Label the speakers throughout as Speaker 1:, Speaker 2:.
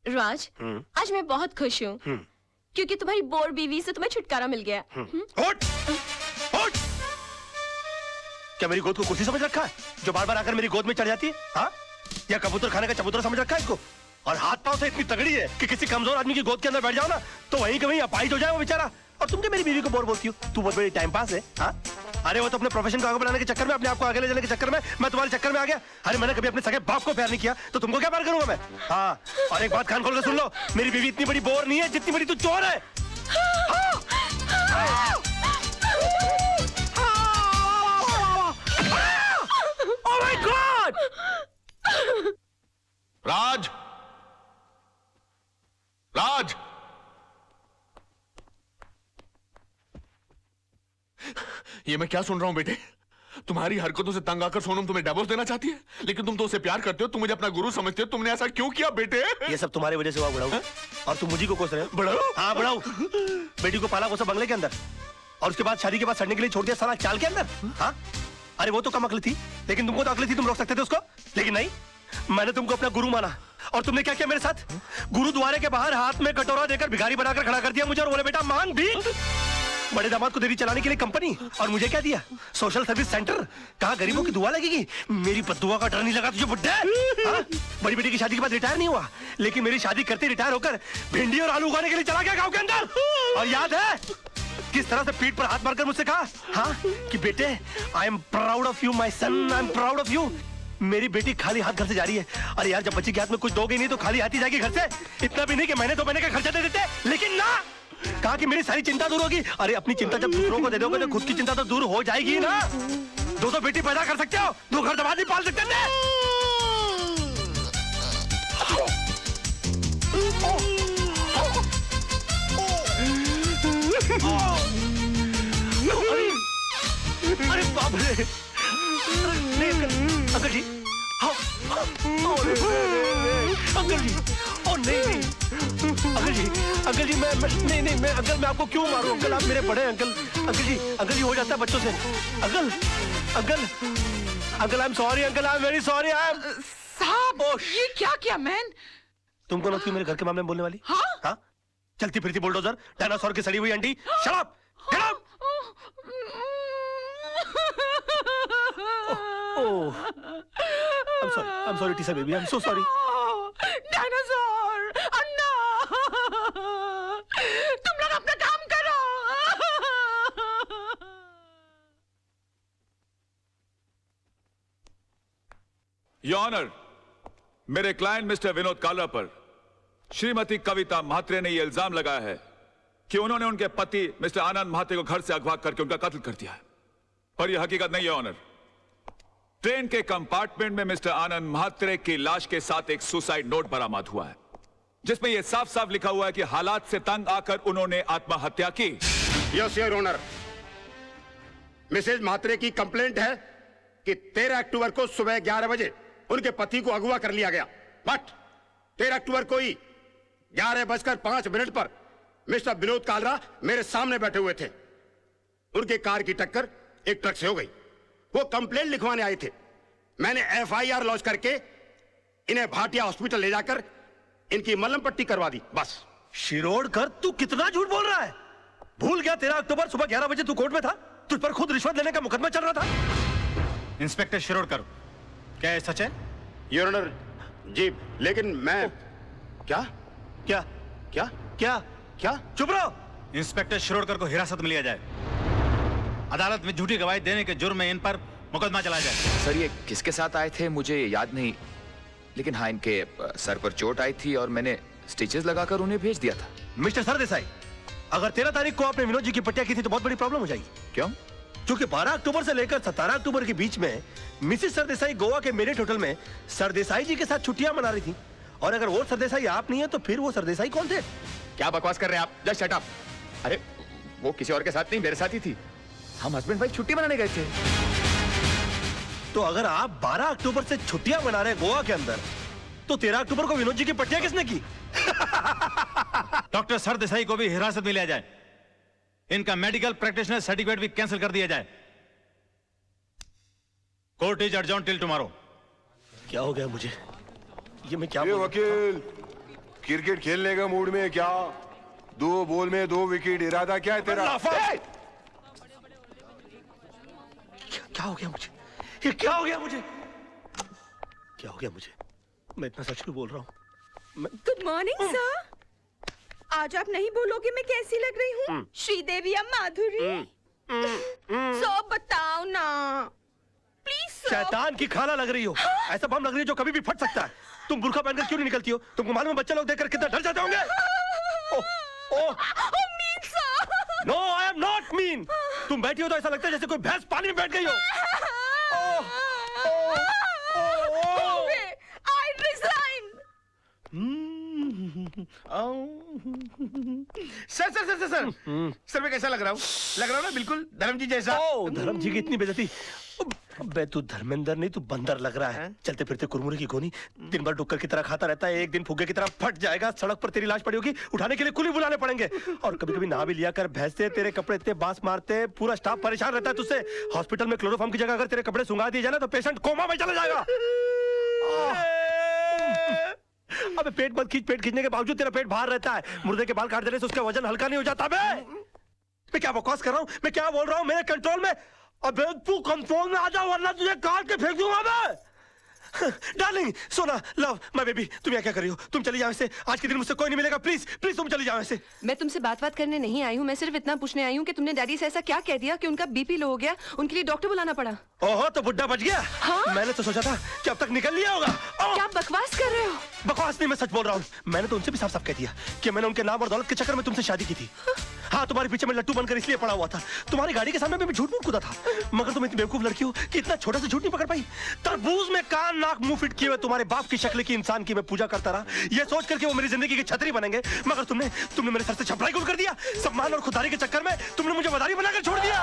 Speaker 1: राज, आज मैं बहुत खुश हूँ क्योंकि तुम्हारी बोर बीवी से तुम्हें छुटकारा मिल गया।
Speaker 2: उठ! उठ! क्या मेरी गोद को कुर्सी समझ रखा है जो बार बार आकर मेरी गोद में चढ़ जाती है? हाँ? या कबूतर खाने का चबूतरा समझ रखा है इसको? और हाथ पांव से इतनी तगड़ी है कि किसी कमजोर आदमी की गोद के अंदर बैठ जाओ ना तो वहीं कहीं अपाहिज हो जाए वो बेचारा। और तुम क्या मेरी बीवी को बोर बोलती हो? तू बहुत बड़ी टाइम पास है। हाँ? अरे वो तो अपने प्रोफेशन को आगे बढ़ाने के चक्कर में, अपने आप को आगे ले जाने के चक्कर में मैं तुम्हारे चक्कर में आ गया। अरे मैंने कभी अपने सगे बाप को प्यार नहीं किया तो तुमको क्या प्यार करूंगा मैं? हाँ, और एक बात कान खोल के सुन लो, मेरी बीवी इतनी बड़ी बोर नहीं है जितनी बड़ी तू चोर है।
Speaker 3: Oh my God!
Speaker 4: राज! राज! ये मैं क्या सुन रहा हूं बेटे? तुम्हारी हरकतों से तंग आकर सोनम तुम्हें डिवोर्स देना चाहती है, लेकिन तुम तो उसे प्यार करते हो, तुम मुझे अपना गुरु समझते हो, तुमने ऐसा क्यों किया बेटे?
Speaker 2: ये सब तुम्हारी वजह से हुआ बुढ़ाऊ। और तुम मुझे को कोस रहे हो?
Speaker 4: बुढ़ाऊ?
Speaker 2: हाँ बुढ़ाऊ। बेटी को पाला वो सब बंगले के अंदर और उसके बाद शादी के बाद सड़ने के लिए छोड़ दिया साला चाल के अंदर। हाँ? अरे वो तो कम अकल थी, लेकिन तुमको तो अकल थी, तुम रोक सकते थे उसको, लेकिन नहीं, मैंने तुमको अपना गुरु माना। और तुमने क्या किया मेरे साथ? गुरुद्वारे के बाहर हाथ में कटोरा देकर भिखारी बनाकर खड़ा कर दिया मुझे और बोले बेटा मांग भीख। बड़े दामाद को डेरी चलाने के लिए कंपनी और मुझे क्या दिया? Social service centre. कहा गरीबों की दुआ लगेगी? मेरी बद्दुआ का डर नहीं लगा तुझे बुड्ढे? हाँ? बड़ी बेटी की शादी के बाद रिटायर नहीं हुआ, लेकिन मेरी शादी करते रिटायर होकर भिंडी और आलू उगाने के लिए चला गया गांव के अंदर। और याद है किस तरह से पीठ पर हाथ मारकर मुझसे कहा, हाँ, कि बेटे I am proud of you my son, I am proud of you. मेरी बेटी खाली हाथ घर से जा रही है। अरे यार, जब बच्ची के हाथ में कुछ दोगे नहीं तो खाली हाथ ही जाएगी घर से। इतना भी नहीं कि महीने 2 महीने का खर्चा दे देते, लेकिन ना, कहा कि मेरी सारी चिंता दूर होगी। अरे अपनी चिंता जब दूसरों को दे दोगे तो खुद की चिंता तो दूर हो जाएगी ना। 2 बेटी पैदा कर सकते हो, 2 घर दबा नहीं पाल सकते ना। अरे बाप रे, अंकल जी, अंकल जी, ओ नहीं, अंकल जी मैं नहीं मैं अंकल, मैं आपको क्यों मारूं अंकल? आप मेरे बड़े अंकल जी हो जाता है बच्चों से। Uncle I am sorry, uncle I am very sorry. I am
Speaker 3: साहब, ये क्या किया मैन?
Speaker 2: तुमको लगती है मेरे घर के मामले में बोलने वाली? हाँ? चलती फिरती बुलडोजर, डायनासोर की सड़ी हुई अंडी। Shut up, get out. Oh, I'm sorry, Tisa baby. I'm so sorry.
Speaker 3: Dinosaur, Anna, तुम लोग अपना काम करो।
Speaker 5: योर ऑनर, मेरे क्लाइंट मिस्टर विनोद कालरा पर श्रीमती कविता म्हात्रे ने यह इल्जाम लगाया है कि उन्होंने उनके पति मिस्टर आनंद म्हात्रे को घर से अगवा करके उनका कत्ल कर दिया है। पर यह हकीकत नहीं है ऑनर। ट्रेन के कंपार्टमेंट में मिस्टर आनंद म्हात्रे की लाश के साथ एक सुसाइड नोट बरामद हुआ है, जिसमें यह साफ साफ लिखा हुआ है कि हालात से तंग आकर उन्होंने आत्महत्या की।
Speaker 6: Yes your honour, Mrs Mhatre की कंप्लेंट है कि 13 अक्टूबर को सुबह 11 बजे उनके पति को अगवा कर लिया गया। बट 13 अक्टूबर को ही 11:05 पर मिस्टर विनोद कालरा मेरे सामने बैठे हुए थे। उनके कार की टक्कर एक ट्रक से हो गई। वो कंप्लेंट लिखवाने आए थे। मैंने FIR लॉन्च करके इन्हें भाटिया हॉस्पिटल ले जाकर इनकी मलहम पट्टी करवा दी, बस।
Speaker 2: शिरोडकर, तू कितना झूठ बोल रहा है? भूल गया 13 अक्टूबर सुबह 11 बजे तू कोर्ट में था? तुझ पर खुद रिश्वत लेने का मुकदमा चल रहा था।
Speaker 7: इंस्पेक्टर शिरोडकर, क्या ये सच है?
Speaker 6: योर ऑनर जी, लेकिन मैं क्या
Speaker 2: क्या
Speaker 6: क्या
Speaker 2: क्या
Speaker 6: क्या
Speaker 2: चुप रहो।
Speaker 7: इंस्पेक्टर शिरोडकर को हिरासत में लिया जाए। अदालत में झूठी गवाही देने के जुर्म में इन पर मुकदमा चलाया जाए।
Speaker 8: सर, ये किसके साथ आए थे मुझे याद नहीं, लेकिन हाँ, इनके सर पर चोट आई थी और मैंने स्टिचेस लगाकर उन्हें भेज दिया था।
Speaker 2: मिस्टर सरदेसाई, अगर 13 तारीख को आपने विनोद जी की पट्टिया की थी तो बहुत बड़ी प्रॉब्लम हो जाएगी।
Speaker 8: क्यों?
Speaker 2: क्योंकि 12 अक्टूबर से लेकर 17 अक्टूबर के बीच में मिसेस सरदेसाई गोवा के मेरिट होटल में सरदेसाई जी के साथ छुट्टियां मना रही थी। और अगर वो सरदेसाई आप नहीं है तो फिर वो सरदेसाई कौन थे?
Speaker 8: क्या बकवास कर रहे हैं आप? Just shut up. अरे वो किसी और के साथ नहीं, मेरे साथ ही थी। हम हस्बैंड वाइफ छुट्टी मनाने गए थे।
Speaker 2: तो अगर आप 12 अक्टूबर से छुट्टियां मना रहे गोवा के अंदर, तो 13 अक्टूबर को विनोद जी की पट्टियां किसने की?
Speaker 7: डॉक्टर सरदेसाई को भी हिरासत में लिया जाए। इनका मेडिकल प्रैक्टिशनर सर्टिफिकेट भी कैंसिल कर दिया जाए। Court is adjourn till tomorrow.
Speaker 2: क्या हो गया मुझे? ये मैं क्या
Speaker 9: वकील, क्रिकेट खेलने का मूड में क्या? 2 बॉल में 2 विकेट, इरादा क्या है तेरा?
Speaker 2: क्या हो गया मुझे? ये क्या हो गया मुझे? क्या हो गया मुझे? मैं इतना सच क्यों बोल रहा हूँ?
Speaker 10: Good morning sir. आज आप नहीं बोलोगे मैं कैसी लग रही हूँ? श्रीदेवी या माधुरी? सो बताओ ना प्लीज।
Speaker 2: शैतान की खाला लग रही हो। ऐसा बम लग रही है जो कभी भी फट सकता है। तुम बुर्का पहनकर क्यों नहीं निकलती हो? तुमको मालूम है बच्चे लोग देखकर कितना डर जाते होंगे? No I am not mean. तुम बैठी हो तो ऐसा लगता है जैसे कोई भैंस पानी में बैठ गई हो।
Speaker 10: I resign.
Speaker 7: Sir sir sir sir sir मैं कैसा लग रहा हूँ? लग रहा हूँ ना बिल्कुल धर्म जी जैसा।
Speaker 2: धर्म जी की इतनी बेइज्जती। अबे तू धर्मेंद्र नहीं, तू बंदर लग रहा है। चलते फिरते कुरमुरे की गोनी, दिन भर डुक्कर की तरह खाता रहता है। एक दिन फुग्गे की तरह फट जाएगा, सड़क पर तेरी लाश पड़ी होगी, उठाने के लिए कुली बुलाने पड़ेंगे। और कभी कभी नहा भी लिया कर, भैंसे तेरे कपड़े इतने बांस मारते, पूरा स्टाफ परेशान रहता है तुझसे। हॉस्पिटल में क्लोरोफॉर्म की जगह अगर तेरे कपड़े सुंगा दिए जाए ना तो पेशेंट कोमा में चला जाएगा। अबे पेट मत खींच, पेट खींचने के बावजूद तेरा पेट बाहर रहता है। मुर्दे के बाल काट देने से उसका वजन हल्का नहीं हो जाता। बे मैं क्या बकवास कर रहा हूँ? मैं क्या बोल रहा हूँ? मेरे कंट्रोल में। अबे तू कंट्रोल में आ जा वरना तुझे काट के फेंक दूंगा मैं। डार्लिंग, सोना, लव, माय बेबी, तुम यहाँ क्या कर रही हो? तुम चली जाओ ऐसे। आज के दिन मुझसे कोई नहीं मिलेगा। प्लीज प्लीज तुम चली जाओ ऐसे।
Speaker 11: मैं तुमसे बात करने नहीं आई हूँ। मैं सिर्फ इतना पूछने आई हूँ कि तुमने डैडी से ऐसा क्या कह दिया कि उनका बीपी लो हो गया, उनके लिए डॉक्टर बुलाना पड़ा।
Speaker 2: ओहो, तो बुड्ढा बच गया।
Speaker 11: हाँ?
Speaker 2: मैंने तो सोचा था कि अब तक निकल लिया होगा।
Speaker 11: क्या बकवास कर रहे हो?
Speaker 2: बकवास नहीं, मैं सच बोल रहा हूँ। मैंने तो उनसे भी साफ साफ कह दिया कि मैंने उनके नाम और दौलत के चक्कर में तुमसे शादी की थी। हाँ, तुम्हारे पीछे में लट्टू बनकर इसलिए पड़ा हुआ था। तुम्हारी गाड़ी के सामने मैं झूठ मूठ कूदा था। मगर तुम इतनी बेवकूफ लड़की हो कि इतना छोटा सा झूठ नहीं पकड़ पाई। तरबूज में कान नाक मुंह फिट किए हुए तुम्हारे बाप की शक्ल की इंसान की मैं पूजा करता रहा, ये सोच करके वो मेरी जिंदगी की छतरी बनेंगे। मगर तुमने मेरे सर से छपराई गुल कर दिया। सम्मान और खुदारी के चक्कर में तुमने मुझे मदारी बनाकर छोड़ दिया।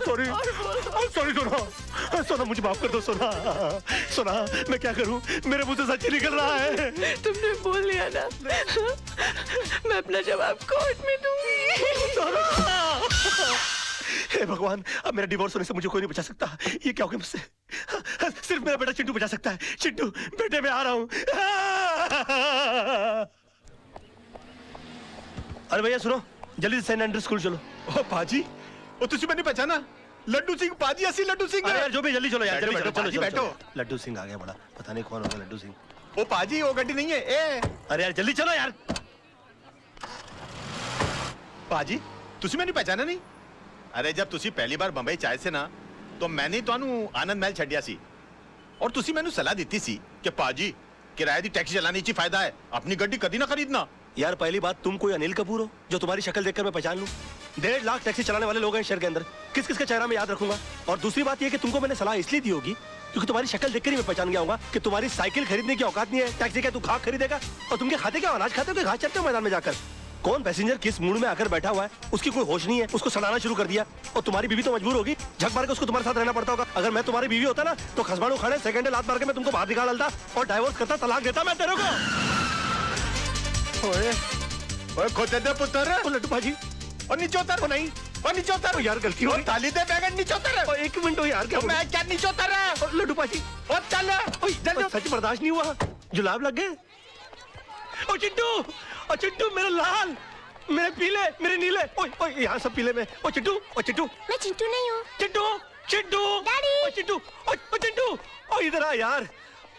Speaker 2: सॉरी सोना, सोना मुझे माफ कर दो सोना। सोना मैं क्या करूं? मेरे मुंह से सच ही निकल रहा है।
Speaker 11: तुमने बोल लिया ना, मैं अपना जवाब कोर्ट में दूंगी।
Speaker 2: हे भगवान, अब मेरा डिवोर्स होने से मुझे कोई नहीं बचा सकता। ये क्या हो गया मुझसे? सिर्फ मेरा बेटा चिंटू बचा सकता है। चिंटू बेटे, मैं आ रहा हूँ। अरे भैया सुनो, जल्दी से सेंट एंड्रू स्कूल चलो।
Speaker 7: ओ पाजी, ओ तुझे मैंने पहचाना? लड्डू सिंह पाजी, असली लड्डू सिंह।
Speaker 2: अरे यार जो भी, जल्दी चलो यार, जल्दी
Speaker 7: पाजी बैठो।
Speaker 2: लड्डू सिंह आ गया बड़ा, पता नहीं कौन होगा लड्डू सिंह।
Speaker 7: ओ पाजी, वो गड्डी नहीं है। ए
Speaker 2: अरे यार जल्दी चलो यार।
Speaker 7: पाजी, तुझे मैंने पहचाना नहीं? अरे जब तुसी पहली बार बंबई चाहे से ना तो मैंने ਤੁਹਾਨੂੰ आनंद महल ਛੱਡਿਆ ਸੀ और तुसी मैंने सलाह दी सी कि पाजी किराए दी टैक्सी चलाने ची फायदा है, अपनी गड्डी कभी ना खरीदना।
Speaker 2: यार पहली बात, तुम कोई अनिल कपूर हो जो तुम्हारी शक्ल देखकर मैं पहचान लूं? 1.5 लाख टैक्सी चलाने वाले लोग हैं शहर के अंदर, किस किस का चेहरा मैं याद रखूंगा? और दूसरी बात यह कि तुमको मैंने सलाह इसलिए दी होगी क्योंकि तुम्हारी शक्ल देखकर ही मैं पहचान गया होगा कि तुम्हारी साइकिल खरीदने की औकात नहीं है। टैक्सी क्या तू खाक खरीदेगा? और तुम क्या खाते, क्या अनाज खाते हो कि घास चरते हो मैदान में जाकर? कौन पैसेंजर किस मूड में आकर बैठा हुआ है उसकी कोई होश नहीं है, उसको सड़ाना शुरू कर दिया। और तुम्हारी बीवी तो मजबूर होगी, झक मार के उसको तुम्हारे साथ रहना पड़ता होगा। अगर मैं तुम्हारी बीवी होता ना तो खसमानू खड़े सेकंड लात मार के मैं तुमको बाहर निकाल डालता और डाइवोर्स करता, तलाक देता मैं तेरे को।
Speaker 7: ओए ओए खोते दे पुत्र।
Speaker 2: ओ लड्डू भाजी,
Speaker 7: और नीचे उतर। ओ नहीं, और नीचे उतर।
Speaker 2: यार गलती हो गई।
Speaker 7: ताली दे बैगन, नीचे उतर।
Speaker 2: ओ एक मिनट हो यार, क्या
Speaker 7: मैं क्या नीचे उतर रहा?
Speaker 2: लड्डू भाजी,
Speaker 7: ओ चल जल्दी।
Speaker 2: सच बर्दाश्त नहीं हुआ, जुलाब लग गए। ओ चिंटू, ओ चिंटू, मेरे लाल, मेरे पीले, मेरे नीले, ओए ओए यहाँ सब पीले में। ओ चिंटू, ओ चिंटू।
Speaker 1: मैं चिंटू नहीं हूँ।
Speaker 2: चिंटू, चिंटू,
Speaker 1: डैडी।
Speaker 2: ओ चिंटू, ओ चिंटू, ओ इधर आ यार।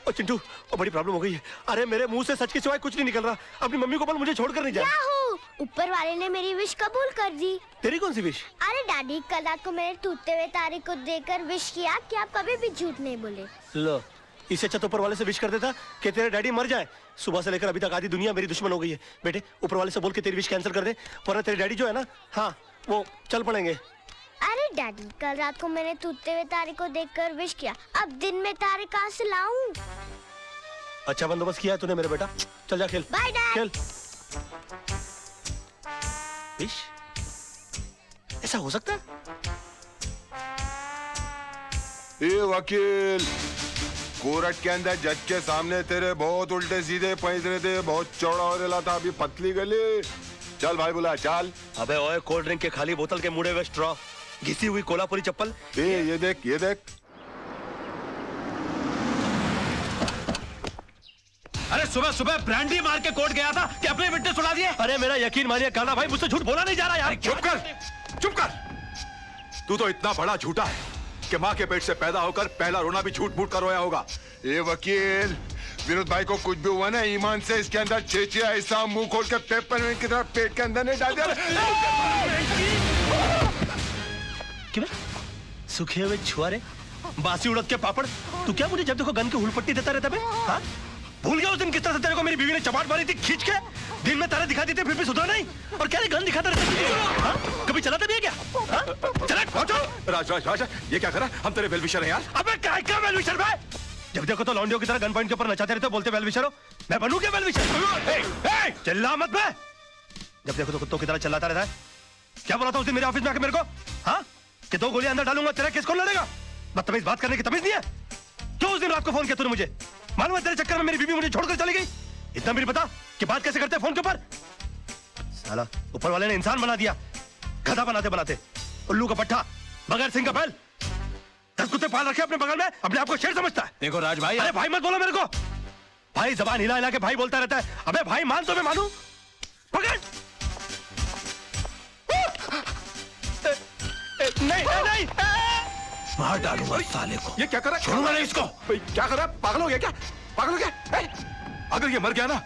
Speaker 2: ओ चिंटू, ओ बड़ी प्रॉब्लम हो गई है। अरे मेरे मुंह से सच के सिवाय कुछ नहीं निकल रहा। अपनी मम्मी को बोल मुझे छोड़कर नहीं जाए।
Speaker 1: ऊपर वाले ने मेरी विश कबूल कर दी।
Speaker 2: तेरी कौन सी विश?
Speaker 1: अरे डैडी, कल रात को मैंने टूटते हुए तारे को देखकर विश किया कि आप कभी भी झूठ नहीं बोले।
Speaker 2: लो, इससे अच्छा तो ऊपर वाले से विश कर देता कि तेरे डैडी मर जाए। सुबह से लेकर अभी तक आधी दुनिया मेरी दुश्मन हो गई है। बेटे ऊपर वाले से बोल के तेरी विश कैंसिल कर दे, वरना तेरे डैडी जो है ना, हाँ वो चल पड़ेंगे।
Speaker 1: अरे डैडी, कल रात को मैंने टूटते हुए तारे को देखकर विश किया, अब दिन में तारे कहाँ से लाऊं?
Speaker 2: अच्छा बंदोबस्त किया है तूने मेरे बेटा, चल जा खेल।
Speaker 1: Bye dad.
Speaker 2: खेल। विश? ऐसा हो सकता है?
Speaker 9: ए वकील, कोर्ट के अंदर जज के सामने तेरे बहुत उल्टे सीधे पैंतरे थे, बहुत चौड़ा हो रहा था, अभी पतली गली। चल भाई बुला, चल।
Speaker 2: अबे ओए, कोल्ड ड्रिंक के खाली बोतल के मुड़े हुए स्ट्रॉ, घिसी हुई कोल्हापुरी चप्पल।
Speaker 9: ये देख, ये देख।
Speaker 12: सुबह सुबह ब्रांडी मार के कोर्ट गया था कि अपने विटनेस उड़ा दिए।
Speaker 2: अरे मेरा यकीन मानिए काला भाई, मुझसे झूठ बोला नहीं जा रहा यार।
Speaker 5: चुप कर, चुप कर। तू तो इतना बड़ा झूठा है कि माँ के पेट से पैदा होकर पहला रोना भी झूठ मूठ कर रोया होगा।
Speaker 9: ये वकील, विनोद भाई को कुछ भी हुआ ना, ईमान से इसके अंदर चेचिया ऐसा मुंह खोल के पेपर की तरह पेट के अंदर नहीं डाल दिया।
Speaker 2: क्यों सूखे हुए छुआरे, बासी उड़द के पापड़, तू क्या मुझे जब देखो गन की हुलपट्टी देता रहता है? हाँ? भूल गया उस दिन किस तरह से तेरे को मेरी बीवी ने चपाट मारी थी खींच के? दिन में तारे दिखाती थी फिर भी सुधरा नहीं, और क्या गन दिखाता रहता है? हाँ? कभी चलाता भी है क्या? हाँ? चला पहुंचो।
Speaker 5: राज राज राज, ये क्या करा? हम तेरे वेलविशर हैं यार।
Speaker 2: अबे क्या वेलविशर भाई? जब देखो तो लौंडियों की तरह गन पॉइंट के ऊपर नचाते रहते हो, बोलते वेलविशर हो। मैं बनूं क्या वेलविशर? चिल्ला मत बे। जब देखो तो कुत्तों की तरह चिल्लाता रहता है। क्या बोला था उस दिन मेरे ऑफिस में आके मेरे को? हाँ? कि 2 गोलियां अंदर डालूंगा, तेरा केस कौन लड़ेगा? बदतमीज बात करने की तमीज नहीं है? क्यों उस दिन रात को फोन किया तूने मुझे? मालूम है तेरे चक्कर में मेरी बीवी मुझे छोड़कर चली गई। इतना भी नहीं पता कि बात कैसे करते हैं फोन के ऊपर? साला ऊपर वाले ने इंसान बना दिया, गधा बनाते बनाते। उल्लू का पट्टा, बगैर सिंह का बैल। 10 कुत्ते पाल रखे अपने बगल में, अपने आप को शेर समझता है।
Speaker 12: देखो राज भाई,
Speaker 2: अरे भाई मत बोलो मेरे को। भाई जबान हिला हिला के भाई बोलता रहता है। अबे भाई मान तो मैं मानूं। पकड़। नहीं
Speaker 12: मार डालूंगा साले को।
Speaker 5: ये क्या करा?
Speaker 12: छोड़ूंगा नहीं इसको।
Speaker 5: क्या करा? पागल हो गया क्या? पागल हो गया? अगर ये मर गया ना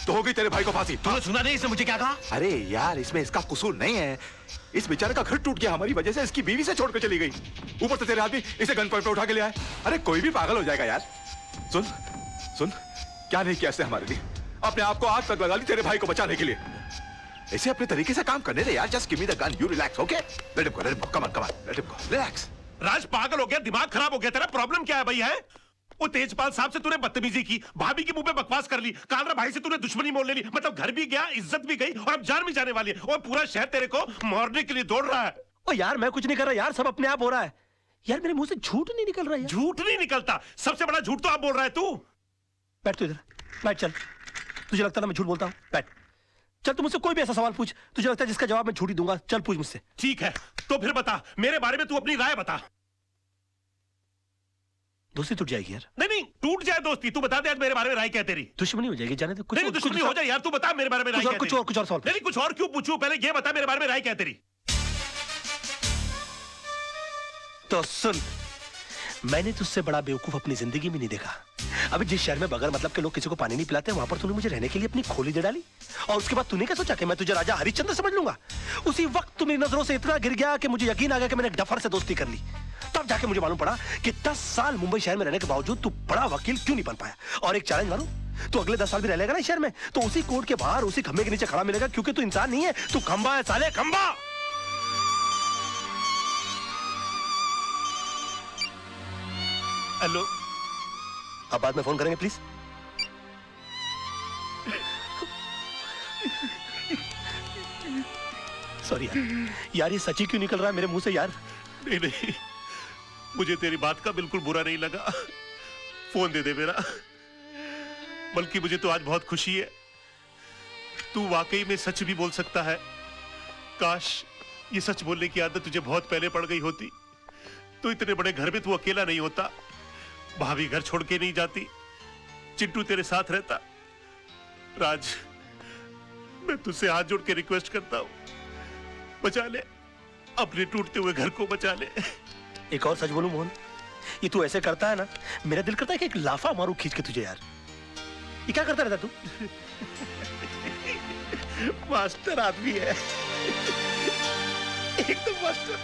Speaker 5: तो होगी तेरे भाई को फांसी।
Speaker 12: तूने सुना नहीं इसने मुझे क्या कहा?
Speaker 5: अरे यार, इसमें इसका कसूर नहीं है। इस बेचारे का घर टूट गया हमारी वजह से, इसकी बीवी से छोड़कर चली गई। ऊपर से तेरे आदमी इसे गन पॉइंट पे उठा के ले आए। अरे कोई भी पागल हो जाएगा यार। सुन सुन, क्या नहीं किया इसने हमारे लिए? अपने आप को आग तक लगा ली तेरे भाई को बचाने के लिए। इसे अपने तरीके से काम करने दे यार। Just give me the gun, you relax, okay? Let him go, let him go, come on, let him go, relax.
Speaker 12: Raj पागल हो गया, दिमाग खराब हो गया तेरा? प्रॉब्लम क्या है भाई? है वो तेजपाल साहब से तूने बदतमीजी की, भाभी के मुंह पे बकवास कर ली, कालरा भाई से तूने दुश्मनी मोल ले ली। मतलब घर भी गया, इज्जत भी गई, और अब जान भी जाने वाली है। और पूरा शहर तेरे को मारने के लिए दौड़ रहा है।
Speaker 2: ओ यार मैं कुछ नहीं कर रहा यार, सब अपने आप हो रहा है यार। मेरे मुंह से झूठ नहीं निकल रहा है।
Speaker 12: झूठ नहीं निकलता, सबसे बड़ा झूठ तो आप बोल रहा है तू।
Speaker 2: बैठ तू इधर, बैठ। चल, तुझे लगता है ना मैं झूठ बोलता हूँ? बैठ। चल तू मुझसे कोई भी ऐसा सवाल पूछ, तुझे लगता है जिसका जवाब मैं झूठ ही दूंगा। चल पूछ मुझसे।
Speaker 12: ठीक है, तो फिर बता मेरे बारे में, तू अपनी राय बता।
Speaker 2: दोस्ती टूट जाएगी यार।
Speaker 12: नहीं टूट जाए दोस्ती, तू बता दे आज मेरे बारे में राय क्या तेरी?
Speaker 2: दुश्मनी हो जाएगी, जाने दे। कुछ
Speaker 12: नहीं दुश्मनी हो जाए यार, तू बता मेरे बारे में राय क्या?
Speaker 2: कुछ और सवाल।
Speaker 12: नहीं कुछ और क्यों पूछूं? पहले ये बता मेरे बारे में राय क्या तेरी?
Speaker 2: तो सुन, मैंने तुझसे बड़ा बेवकूफ अपनी जिंदगी में नहीं देखा। अभी जिस शहर में बगैर मतलब के लोग किसी को पानी नहीं पिलाते, वहां पर तूने मुझे रहने के लिए अपनी खोली दे डाली, और उसके बाद तूने क्या सोचा कि मैं तुझे राजा हरिश्चंद्र समझ लूंगा? उसी वक्त तू मेरी नजरों से इतना गिर गया कि मुझे यकीन आ गया कि मैंने डफर से दोस्ती कर ली। तब जाके मुझे मालूम पड़ा कि 10 साल मुंबई शहर में रहने के बावजूद तू बड़ा वकील क्यों नहीं बन पाया। और एक चैलेंज मानूं, तू अगले 10 साल भी रह लेगा ना शहर में, तो उसी कोर्ट के बाहर उसी खंबे के नीचे खड़ा मिलेगा, क्योंकि तू इंसान नहीं है, तू खंबा है साले, खंबा। हेलो, अब बाद में फोन करेंगे प्लीज। सॉरी यार, ये सच्ची क्यों निकल रहा है मेरे मुंह से यार?
Speaker 12: नहीं मुझे तेरी बात का बिल्कुल बुरा नहीं लगा। फोन दे दे मेरा। बल्कि मुझे तो आज बहुत खुशी है, तू वाकई में सच भी बोल सकता है। काश ये सच बोलने की आदत तुझे बहुत पहले पड़ गई होती, तो इतने बड़े घर में तू अकेला नहीं होता, भाभी घर छोड़ के नहीं जाती, चिंटू तेरे साथ रहता। राज, मैं तुझसे हाथ जोड़ के रिक्वेस्ट करता हूं, बचा ले, अपने टूटते हुए घर को बचा ले।
Speaker 2: एक और सच बोलूं मोहन, ये तू ऐसे करता है ना, मेरा दिल करता है कि एक लाफा मारूं खींच के तुझे यार। ये क्या करता रहता तू?
Speaker 12: मास्टर आदमी है, एकदम मास्टर।